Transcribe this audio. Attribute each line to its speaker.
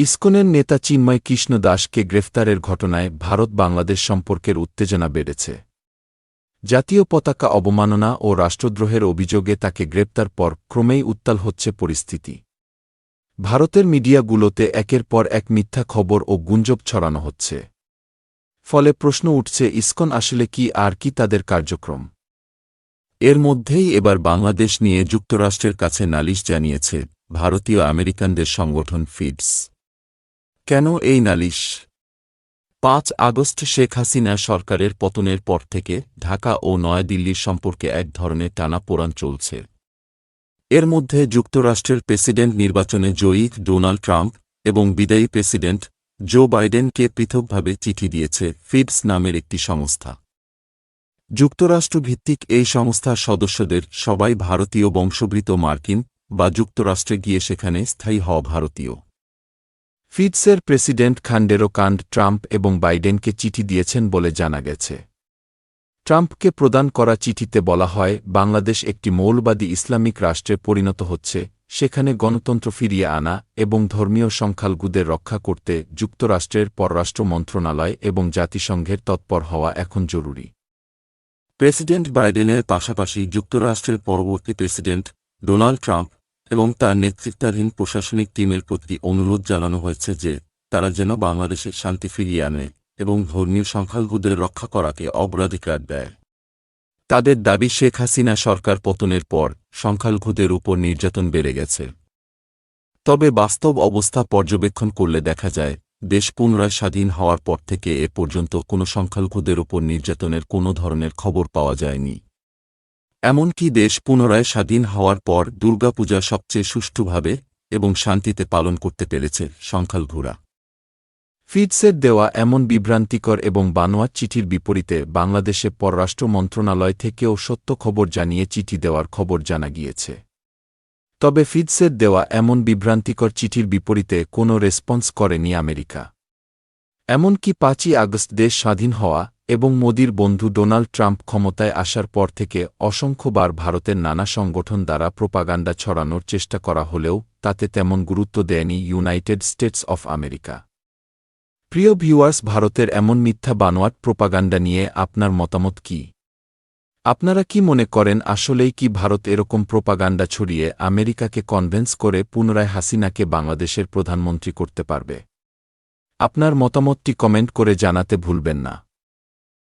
Speaker 1: ইসকনের নেতা চিন্ময় কৃষ্ণ দাসকে গ্রেফতারের ঘটনায় ভারত-বাংলাদেশ সম্পর্কের উত্তেজনা বেড়েছে। জাতীয় পতাকা অবমাননা ও রাষ্ট্রদ্রোহের অভিযোগে তাকে গ্রেপ্তার পর ক্রমেই উত্তাল হচ্ছে পরিস্থিতি। ভারতের মিডিয়াগুলোতে একের পর এক মিথ্যা খবর ও গুঞ্জব ছড়ানো হচ্ছে। ফলে প্রশ্ন উঠছে, ইসকন আসলে কি আর কি তাদের কার্যক্রম?
Speaker 2: এর মধ্যেই এবার বাংলাদেশ নিয়ে যুক্তরাষ্ট্রের কাছে নালিশ জানিয়েছে ভারতীয় আমেরিকানদের সংগঠন ফিডস। কেন এই নালিশ? ৫ আগস্ট শেখ হাসিনা সরকারের পতনের পর থেকে ঢাকা ও নয়াদিল্লির সম্পর্কে এক ধরনের টানাপোড়েন চলছে। এর মধ্যে যুক্তরাষ্ট্রের প্রেসিডেন্ট নির্বাচনে জয়ী ডোনাল্ড ট্রাম্প এবং বিদায়ী প্রেসিডেন্ট জো বাইডেনকে পৃথকভাবে চিঠি দিয়েছে ফিডস নামের একটি সংস্থা। যুক্তরাষ্ট্রভিত্তিক এই সংস্থার সদস্যদের সবাই ভারতীয় বংশোদ্ভূত মার্কিন বা যুক্তরাষ্ট্রে গিয়ে সেখানে স্থায়ী হওয়া ভারতীয়।
Speaker 1: ফিডসের প্রেসিডেন্ট খান্ডেরো কান্ড ট্রাম্প এবং বাইডেনকে চিঠি দিয়েছেন বলে জানা গেছে। ট্রাম্পকে প্রদান করা চিঠিতে বলা হয়, বাংলাদেশ একটি মৌলবাদী ইসলামিক রাষ্ট্রে পরিণত হচ্ছে, সেখানে গণতন্ত্র ফিরিয়ে আনা এবং ধর্মীয় সংখ্যালঘুদের রক্ষা করতে যুক্তরাষ্ট্রের পররাষ্ট্র মন্ত্রণালয় এবং জাতিসংঘের তৎপর হওয়া এখন জরুরি।
Speaker 2: প্রেসিডেন্ট বাইডেনের পাশাপাশি যুক্তরাষ্ট্রের পরবর্তী প্রেসিডেন্ট ডোনাল্ড ট্রাম্প এবং তার নেতৃত্বাধীন প্রশাসনিক টিমের প্রতি অনুরোধ জানানো হয়েছে যে তারা যেন বাংলাদেশের শান্তি ফিরিয়ে আনে এবং ধর্মীয় সংখ্যালঘুদের রক্ষা করাকে অগ্রাধিকার দেয়। তাদের দাবি, শেখ হাসিনা সরকার পতনের পর সংখ্যালঘুদের উপর নির্যাতন বেড়ে গেছে। তবে বাস্তব অবস্থা পর্যবেক্ষণ করলে দেখা যায়, দেশ পুনরায় স্বাধীন হওয়ার পর থেকে এ পর্যন্ত কোনো সংখ্যালঘুদের উপর নির্যাতনের কোনো ধরনের খবর পাওয়া যায়নি। এমনকি দেশ পুনরায় স্বাধীন হওয়ার পর দুর্গাপূজা সবচেয়ে সুষ্ঠুভাবে এবং শান্তিতে পালন করতে পেরেছে সংখ্যালঘুরা।
Speaker 1: ফিডসের দেওয়া এমন বিভ্রান্তিকর এবং বানোয়াট চিঠির বিপরীতে বাংলাদেশে পররাষ্ট্র মন্ত্রণালয় থেকেও সত্য খবর জানিয়ে চিঠি দেওয়ার খবর জানা গিয়েছে। তবে ফিডসের দেওয়া এমন বিভ্রান্তিকর চিঠির বিপরীতে কোনো রেসপন্স করেনি আমেরিকা। এমনকি ৫ই আগস্ট দেশ স্বাধীন হওয়া এবং মোদির বন্ধু ডোনাল্ড ট্রাম্প ক্ষমতায় আসার পর থেকে অসংখ্যবার ভারতের নানা সংগঠন দ্বারা প্রোপাগান্ডা ছড়ানোর চেষ্টা করা হলেও তাতে তেমন গুরুত্ব দেয়নি ইউনাইটেড স্টেটস অফ আমেরিকা। প্রিয় ভিউয়ার্স, ভারতের এমন মিথ্যা বানোয়াট প্রোপাগান্ডা নিয়ে আপনার মতামত কি? আপনারা কি মনে করেন, আসলেই কি ভারত এরকম প্রোপাগান্ডা ছড়িয়ে আমেরিকাকে কনভিন্স করে পুনরায় হাসিনাকে বাংলাদেশের প্রধানমন্ত্রী করতে পারবে? আপনার মতামতটি কমেন্ট করে জানাতে ভুলবেন না।